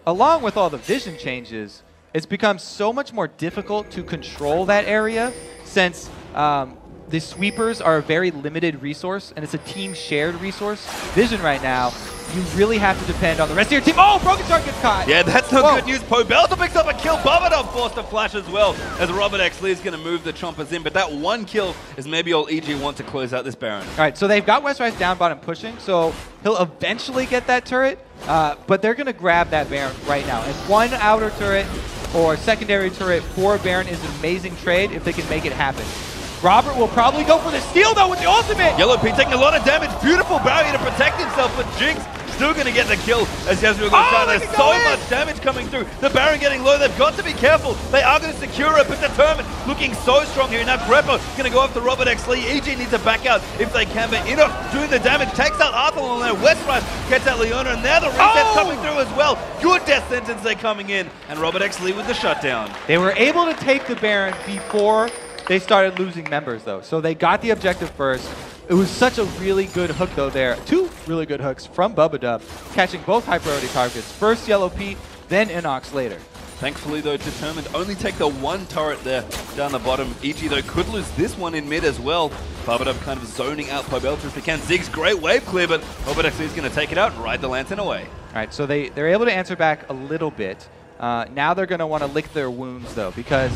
along with all the vision changes, it's become so much more difficult to control that area since the sweepers are a very limited resource and it's a team shared resource. Vision right now, you really have to depend on the rest of your team. Oh, Broken Shard gets caught. Yeah, that's not good news. Pobelter picks up a kill. Barbadov forced a flash as well as Robert X Lee is going to move the Chompers in. But that one kill is maybe all EG want to close out this Baron. All right, so they've got Westrice down bottom pushing, so he'll eventually get that turret. But they're going to grab that Baron right now. And one outer turret or secondary turret for Baron is an amazing trade if they can make it happen. Robert will probably go for the steal, though, with the ultimate. Yellow Pete taking a lot of damage. Beautiful barrier to protect himself, but Jinx still going to get the kill as Yasuo goes down. There's so much damage coming through. The Baron getting low. They've got to be careful. They are going to secure it, but Determined looking so strong here. Now Grepo going to go after Robert X. Lee. EG needs to back out if they can, but Enoch doing the damage. Takes out Arthur on there. Westrise gets out Leona, and now the reset's coming through as well. Good death sentence they're coming in, and Robert X. Lee with the shutdown. They were able to take the Baron before they started losing members, though. So they got the objective first. It was such a really good hook, though, there. 2 really good hooks from Bubba, catching both high priority targets. First Yellow Pete, then Inox later. Thankfully, though, Determined only take the 1 turret there down the bottom. EG, though, could lose this one in mid as well. Bubba kind of zoning out Pobelter as they can. Ziggs, great wave clear, but Robert X. Lee's going to take it out and ride the Lantern away. All right, so they're able to answer back a little bit. Now they're going to want to lick their wounds, though, because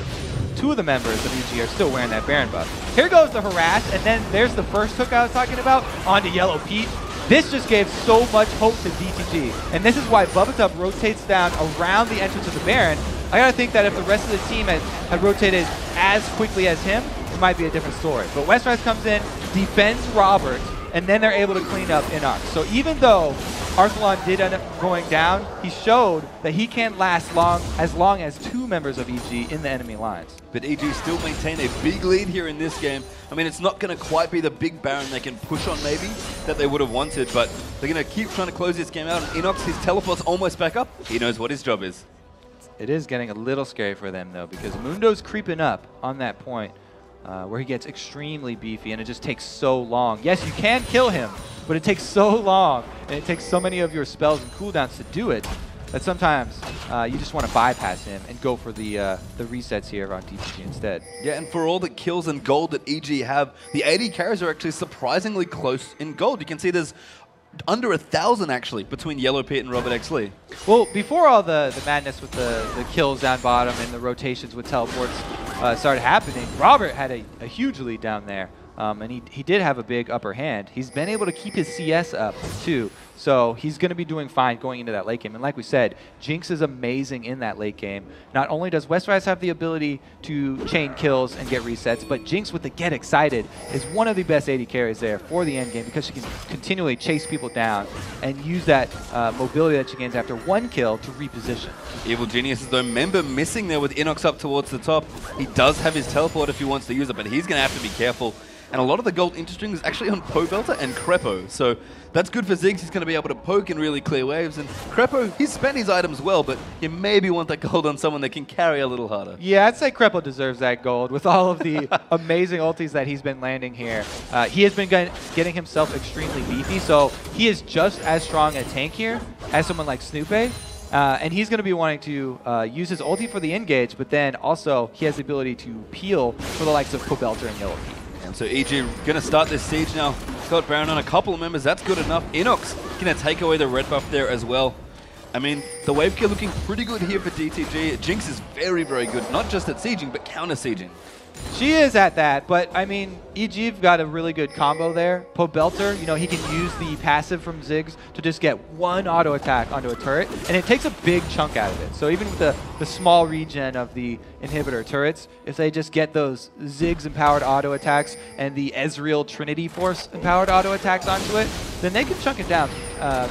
2 of the members of EG are still wearing that Baron buff. Here goes the harass, and then there's the first hook I was talking about onto Yellow Pete. This just gave so much hope to DTG, and this is why Bubba rotates down around the entrance of the Baron. I gotta think that if the rest of the team had rotated as quickly as him, it might be a different story. But Westrise comes in, defends Robert, and then they're able to clean up Inox. So even though Arthalon did end up going down, he showed that he can last as long as 2 members of EG in the enemy lines. But EG still maintain a big lead here in this game. I mean, it's not going to quite be the big Baron they can push on maybe that they would have wanted, but they're going to keep trying to close this game out. And Inox, his teleport's almost back up. He knows what his job is. It is getting a little scary for them, though, because Mundo's creeping up on that point where he gets extremely beefy, and it just takes so long. Yes, you can kill him, but it takes so long, and it takes so many of your spells and cooldowns to do it, that sometimes you just want to bypass him and go for the resets here on DTG instead. Yeah, and for all the kills and gold that EG have, the AD carries are actually surprisingly close in gold. You can see there's under 1,000 actually between Yellow Pete and Robert X. Lee. Well, before all the madness with the kills down bottom and the rotations with teleports started happening, Robert had a huge lead down there. And he did have a big upper hand. He's been able to keep his CS up, too. So he's going to be doing fine going into that late game. And like we said, Jinx is amazing in that late game. Not only does Westrise have the ability to chain kills and get resets, but Jinx with the Get Excited is one of the best AD carries there for the end game because she can continually chase people down and use that mobility that she gains after 1 kill to reposition. Evil Genius is, though, member missing there with Inox up towards the top. He does have his teleport if he wants to use it, but he's going to have to be careful. And a lot of the gold interesting is actually on Pobelter and Crepo. So that's good for Ziggs. He's going to be able to poke and really clear waves. And Crepo, he's spent his items well, but you maybe want that gold on someone that can carry a little harder. Yeah, I'd say Crepo deserves that gold with all of the amazing ultis that he's been landing here. He has been getting himself extremely beefy, so he is just as strong a tank here as someone like Snoopy. And he's going to be wanting to use his ulti for the engage, but then also he has the ability to peel for the likes of Pobelter and Yellow Pete. And so EG going to start this siege now. Got Baron on a couple of members. That's good enough. Inox going to take away the red buff there as well. I mean, the wave gear looking pretty good here for DTG. Jinx is very, very good, not just at sieging, but counter-sieging. She is at that, but I mean, EG've got a really good combo there. Pobelter, you know, he can use the passive from Ziggs to just get 1 auto attack onto a turret, and it takes a big chunk out of it. So even with the small regen of the inhibitor turrets, if they just get those Ziggs empowered auto attacks and the Ezreal Trinity Force empowered auto attacks onto it, then they can chunk it down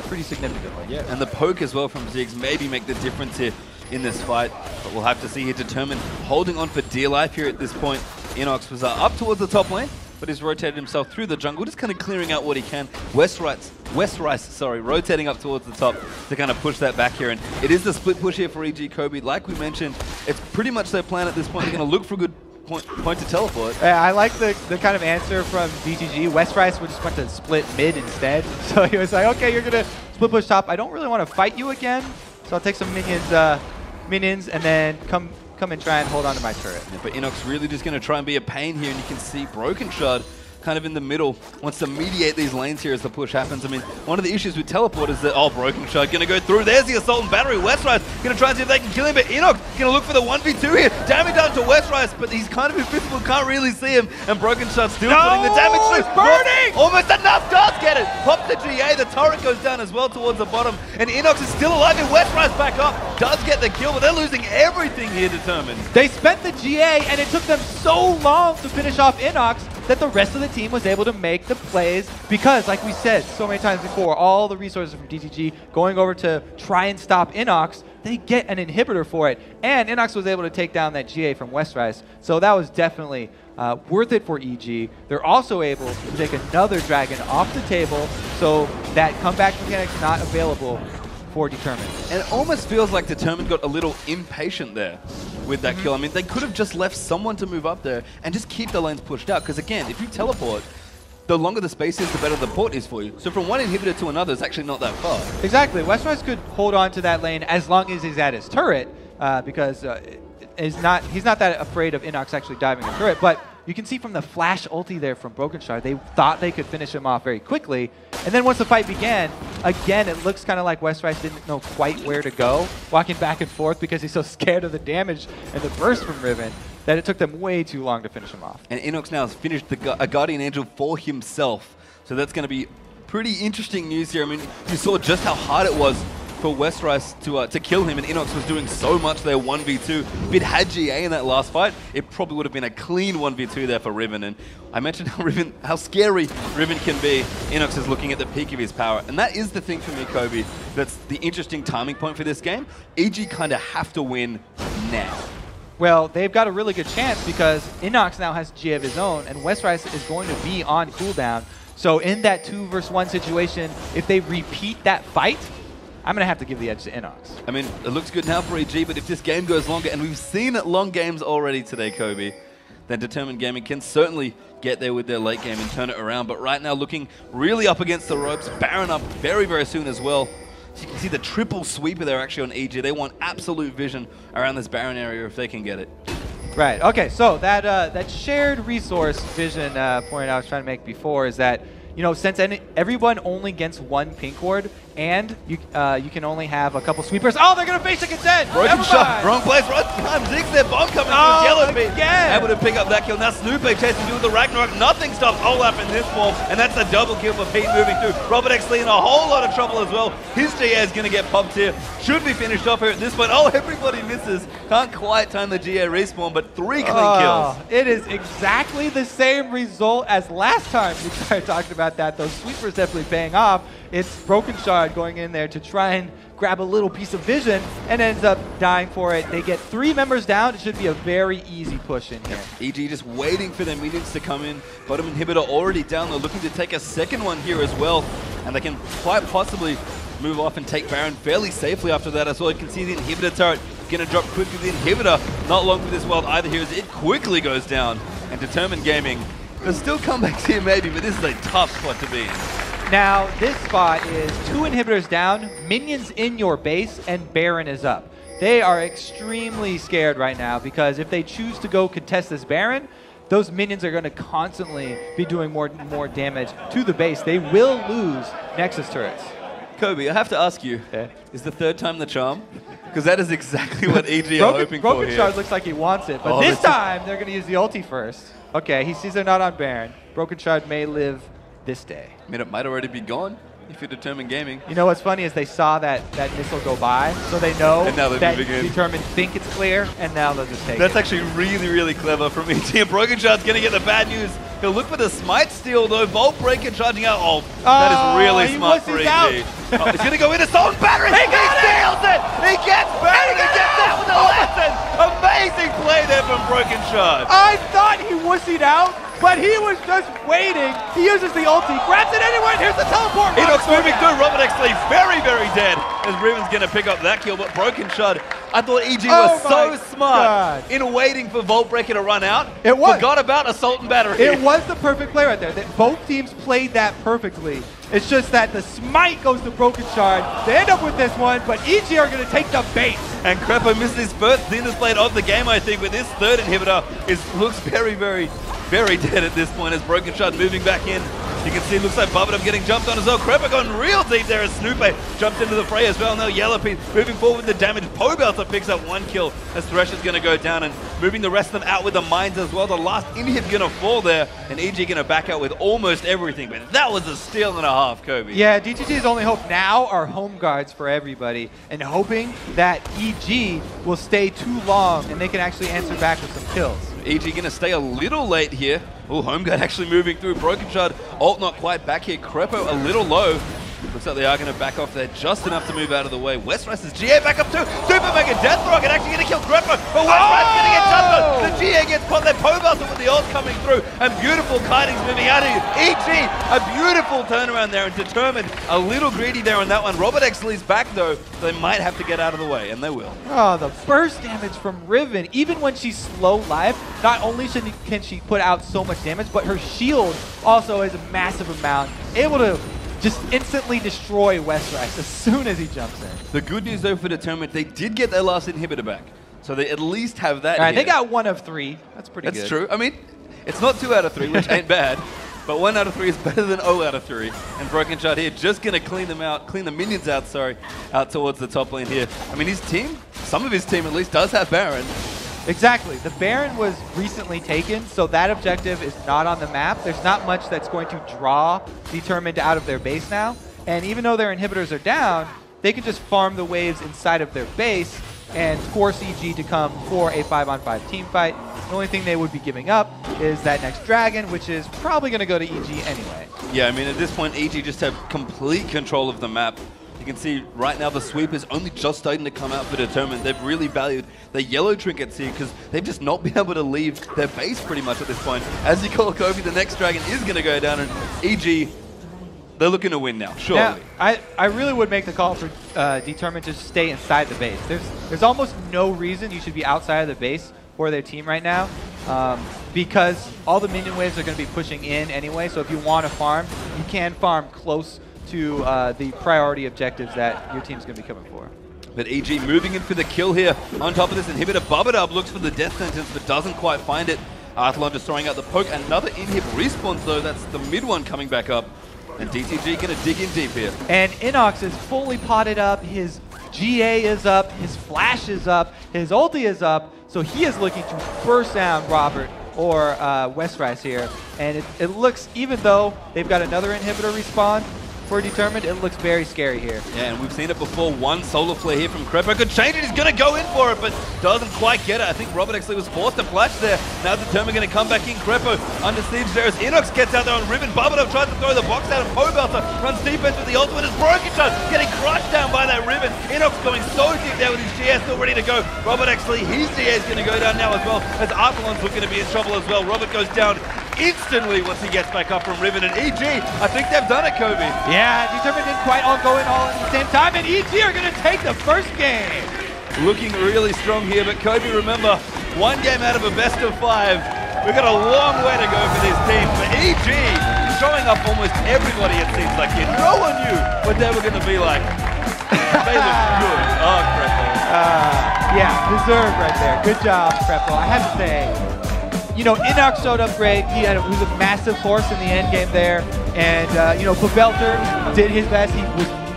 pretty significantly. Yeah, and the poke as well from Ziggs maybe make the difference here in this fight, but we'll have to see here. Determined holding on for dear life here at this point. Inox was up towards the top lane, but he's rotated himself through the jungle, just kind of clearing out what he can. Westrise, rotating up towards the top to kind of push that back here, and it is the split push here for EG Kobe. Like we mentioned, it's pretty much their plan at this point. They're going to look for a good point to teleport. Yeah, I like the kind of answer from DTG. Westrise would just want to split mid instead, so he was like, okay, you're going to split push top. I don't really want to fight you again, so I'll take some minions and then come and try and hold on to my turret. Yeah, but Inox really just going to try and be a pain here, and you can see Broken Shard kind of in the middle, wants to mediate these lanes here as the push happens. I mean, one of the issues with teleport is that, Broken Shard going to go through. There's the Assault and Battery. Westrise going to try and see if they can kill him, but Inox going to look for the 1v2 here. Damage done to Westrise, but he's kind of invisible, can't really see him, and Broken Shard still putting the damage through. It's burning! Almost enough, does get it. Pops the GA, the turret goes down as well towards the bottom, and Inox is still alive, and Westrise back up, does get the kill, but they're losing everything here, Determined. They spent the GA, and it took them so long to finish off Inox that the rest of the team was able to make the plays because, like we said so many times before, all the resources from DTG going over to try and stop Inox, they get an inhibitor for it. And Inox was able to take down that GA from Westrice. So that was definitely worth it for EG. They're also able to take another dragon off the table, so that comeback mechanic's not available for Determined. And it almost feels like Determined got a little impatient there with that kill. I mean, they could have just left someone to move up there and just keep the lanes pushed out. Because again, if you teleport, the longer the space is, the better the port is for you. So from one inhibitor to another, it's actually not that far. Exactly. Westrice could hold on to that lane as long as he's at his turret, because he's not that afraid of Inox actually diving a turret. But you can see from the flash ulti there from Broken Shard, they thought they could finish him off very quickly. And then once the fight began, again, it looks kind of like Westrice didn't know quite where to go, walking back and forth because he's so scared of the damage and the burst from Riven that it took them way too long to finish him off. And Inox now has finished a Guardian Angel for himself. So that's going to be pretty interesting news here. I mean, you saw just how hard it was for Westrice to kill him, and Inox was doing so much there 1v2. If it had GA in that last fight, it probably would have been a clean 1v2 there for Riven. And I mentioned how scary Riven can be. Inox is looking at the peak of his power. And that is the thing for me, Kobe, that's the interesting timing point for this game. EG kind of have to win now. Well, they've got a really good chance because Inox now has GA of his own, and Westrice is going to be on cooldown. So in that 2 versus 1 situation, if they repeat that fight, I'm going to have to give the edge to Inox. I mean, it looks good now for EG, but if this game goes longer, and we've seen it long games already today, Kobe, then Determined Gaming can certainly get there with their late game and turn it around. But right now, looking really up against the ropes, Baron up very, very soon as well. So you can see the triple sweeper there actually on EG. They want absolute vision around this Baron area if they can get it. Right, okay, so that shared resource vision point I was trying to make before is that, you know, since everyone only gets 1 pink ward, and you can only have a couple sweepers. Oh, they're gonna basic instead! Broken shot, wrong place, right time. Ziggs their bomb coming through Yellow Pete. Able to pick up that kill. Now Snoop chasing through with the Ragnarok. Nothing stops Olaf in this ball, and that's a double kill for Pete moving through. Robert X Lee in a whole lot of trouble as well. His GA is gonna get popped here. Should be finished off here at this point. Oh, everybody misses. Can't quite time the GA respawn, but 3 clean kills. It is exactly the same result as last time we started talking about that. Those sweepers definitely paying off. It's Broken Shard going in there to try and grab a little piece of vision and ends up dying for it. They get 3 members down. It should be a very easy push in here. EG just waiting for their minions to come in. Bottom inhibitor already down. They're looking to take a second one here as well. And they can quite possibly move off and take Baron fairly safely after that as well. You can see the inhibitor turret going to drop quickly. The inhibitor not long for this world either here as it quickly goes down. And Determined Gaming, there's still comebacks here maybe, but this is a tough spot to be in. Now, this spot is 2 inhibitors down, minions in your base, and Baron is up. They are extremely scared right now because if they choose to go contest this Baron, those minions are going to constantly be doing more damage to the base. They will lose Nexus turrets. Kobe, I have to ask you, is the 3rd time the charm? Because that is exactly what EG are hoping for here. Broken Shard looks like he wants it, but this time they're going to use the ulti first. Okay, he sees they're not on Baron. Broken Shard may live this day. I mean, it might already be gone if you're Determined Gaming. You know what's funny is they saw that missile go by, so they know that Determined think it's clear, and now they'll just take it. That's actually really, really clever from EG. And Broken Shard's going to get the bad news. He'll look for the smite steal though. Volt Breaker charging out. Oh, that is really smart for EG. He's going to go in assault battery. He steals it. He gets back. He gets that with a lesson. Amazing play there from Broken Shard. I thought he wussied out, but he was just waiting. He uses the ulti, grabs it anyway. Here's the teleport. Inox moving through. Robert X Lee very, very dead as Riven's going to pick up that kill. But Broken Shard, I thought EG was so smart in waiting for Volt Breaker to run out. It was. Forgot about assault and battery. It was the perfect play right there. Both teams played that perfectly. It's just that the smite goes to Broken Shard. They end up with this one, but EG are going to take the bait. And Crepo missed his first Xenos Blade of the game, I think, but this 3rd inhibitor looks very, very, very dead at this point as Broken Shard moving back in. You can see it looks like Bubblegum getting jumped on as well. Crepo going real deep there as Snoopy jumped into the fray as well. Now Yellow Pete moving forward with the damage. Pobelter picks up 1 kill as Thresh is going to go down and moving the rest of them out with the mines as well. The last inhib going to fall there and EG going to back out with almost everything. But that was a steal and a half, Kobe. Yeah, DTG's only hope now are home guards for everybody and hoping that EG will stay too long and they can actually answer back with some kills. EG going to stay a little late here. Oh, Home Guard actually moving through. Broken Shard, ult not quite back here. Crepo a little low. Looks like they are going to back off there just enough to move out of the way. Westrice's GA back up too. Super Mega Death Rocket actually going to kill Crepo, but Westrice going to get touched. The GA gets caught there. Pobelter with the ult coming through, and beautiful kitings moving out of you. EG, a beautiful turnaround there, and Determined a little greedy there on that one. Robert Exley's back though, so they might have to get out of the way, and they will. Oh, the burst damage from Riven, even when she's slow life, not only can she put out so much damage, but her shield also is a massive amount, able to just instantly destroy Westrice as soon as he jumps in. The good news though for Determined, they did get their last inhibitor back. So they at least have that. All right, they got 1 of 3. That's pretty good. That's true. I mean, it's not 2 out of 3, which ain't bad. But 1 out of 3 is better than 0 out of 3. And Broken Shard here just going to clean them out, clean the minions out, out towards the top lane here. I mean, his team, some of his team at least, does have Baron. Exactly. The Baron was recently taken, so that objective is not on the map. There's not much that's going to draw Determined out of their base now. And even though their inhibitors are down, they can just farm the waves inside of their base and force EG to come for a 5-on-5 team fight. The only thing they would be giving up is that next dragon, which is probably going to go to EG anyway. Yeah, I mean, at this point, EG just have complete control of the map. You can see right now the sweep is only just starting to come out for Determined. They've really valued the yellow trinkets here because they've just not been able to leave their base pretty much at this point. As you call Kobe, the next dragon is going to go down, and EG, they're looking to win now, surely. Now, I really would make the call for Determined to stay inside the base. There's almost no reason you should be outside of the base for their team right now because all the minion waves are going to be pushing in anyway, so if you want to farm, you can farm close to the priority objectives that your team's going to be coming for. But EG moving in for the kill here. On top of this inhibitor, Bubadub looks for the death sentence but doesn't quite find it. Athlon just throwing out the poke. Another inhib respawns though. That's the mid one coming back up. And DTG going to dig in deep here. And Inox is fully potted up. His GA is up. His flash is up. His ulti is up. So he is looking to burst down Robert or Westrice here. And it looks, even though they've got another inhibitor respawn, for Determined, it looks very scary here. Yeah, and we've seen it before. One solar flare here from Crepo. Could change it. He's going to go in for it, but doesn't quite get it. I think Robert actually was forced to flash there. Now Determined going to come back in. Crepo under siege there as Inox gets out there on Ribbon. Bubadub tries to throw the box out, and Pobelter runs defense with the ultimate. Is Broken Shot getting crushed down by that Ribbon. Inox going so deep there with his GS still ready to go. Robert actually, his GS is going to go down now as well, as Arthalon's looking to be in trouble as well. Robert goes down instantly once he gets back up from Riven, and EG, I think they've done it, Kobe. Yeah, Determined didn't quite all go in all at the same time, and EG are going to take the first game. Looking really strong here, but Kobe, remember, 1 game out of a best of 5. We've got a long way to go for this team, but EG showing up almost everybody, it seems like here. No one knew what they were going to be like. They look good. Oh, Crepo. Yeah, deserved right there. Good job, Crepo. I have to say, you know, Inox showed up great. He was a massive force in the end game there. And, you know, Pobelter did his best.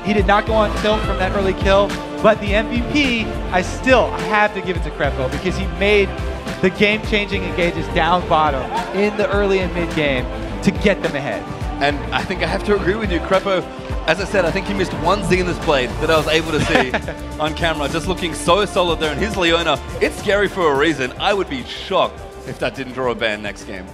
He did not go on tilt from that early kill. But the MVP, I have to give it to Crepo because he made the game-changing engages down bottom in the early and mid-game to get them ahead. And I think I have to agree with you, Crepo. As I said, I think he missed one Zenith blade that I was able to see on camera, just looking so solid there. And his Leona, it's scary for a reason. I would be shocked if that didn't draw a ban next game.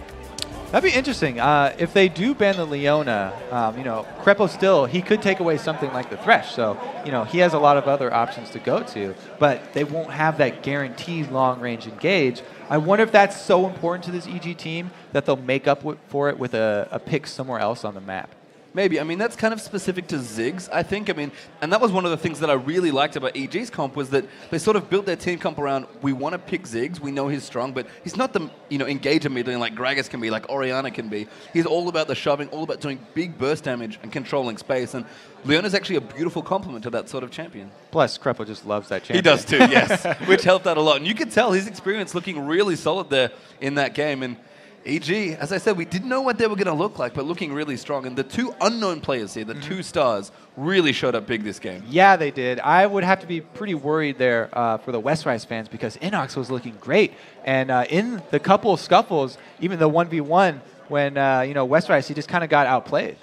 That'd be interesting. If they do ban the Leona, you know, Crepo still, he could take away something like the Thresh. So, you know, he has a lot of other options to go to, but they won't have that guaranteed long-range engage. I wonder if that's so important to this EG team that they'll make up for it with a pick somewhere else on the map. Maybe. I mean, that's kind of specific to Ziggs, I think. I mean, and that was one of the things that I really liked about EG's comp was that they sort of built their team comp around, we want to pick Ziggs, we know he's strong, but he's not the, you know, engager middling like Gragas can be, like Orianna can be. He's all about the shoving, all about doing big burst damage and controlling space, and Leona's actually a beautiful complement to that sort of champion. Plus, Crepo just loves that champion. He does too, yes, which helped out a lot. And you could tell his experience looking really solid there in that game, and EG, as I said, we didn't know what they were going to look like, but looking really strong. And the two unknown players here, the two stars, really showed up big this game. Yeah, they did. I would have to be pretty worried there for the Westrice fans because Inox was looking great. And in the couple of scuffles, even the 1v1, when, you know, Westrice, he just kind of got outplayed.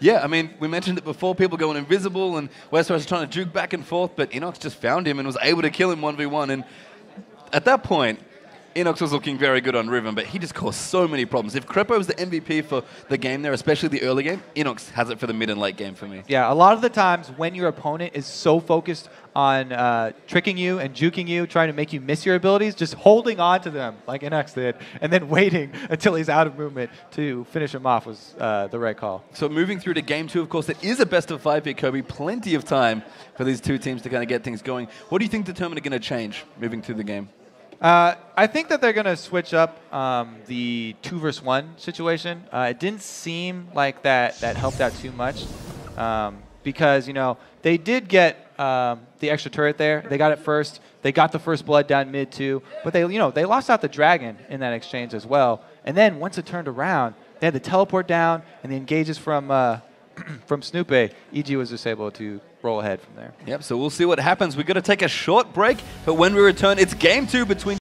Yeah, I mean, we mentioned it before, people going invisible, and Westrice was trying to juke back and forth, but Inox just found him and was able to kill him 1v1. And at that point, Enox was looking very good on Riven, but he just caused so many problems. If Crepo was the MVP for the game there, especially the early game, Enox has it for the mid and late game for me. Yeah, a lot of the times when your opponent is so focused on tricking you and juking you, trying to make you miss your abilities, just holding on to them like Enox did, and then waiting until he's out of movement to finish him off was the right call. So moving through to game 2, of course, it is a best of 5 here, Kobe. Plenty of time for these two teams to kind of get things going. What do you think the tournament are going to change moving through the game? I think that they're going to switch up the 2 versus 1 situation. It didn't seem like that helped out too much because, you know, they did get the extra turret there. They got it first. They got the first blood down mid too. But they, you know, they lost out the dragon in that exchange as well. And then once it turned around, they had the teleport down and the engages from from Snoopy. EG was just able to roll ahead from there. Yep, so we'll see what happens. We're going to take a short break, but when we return, it's game 2 between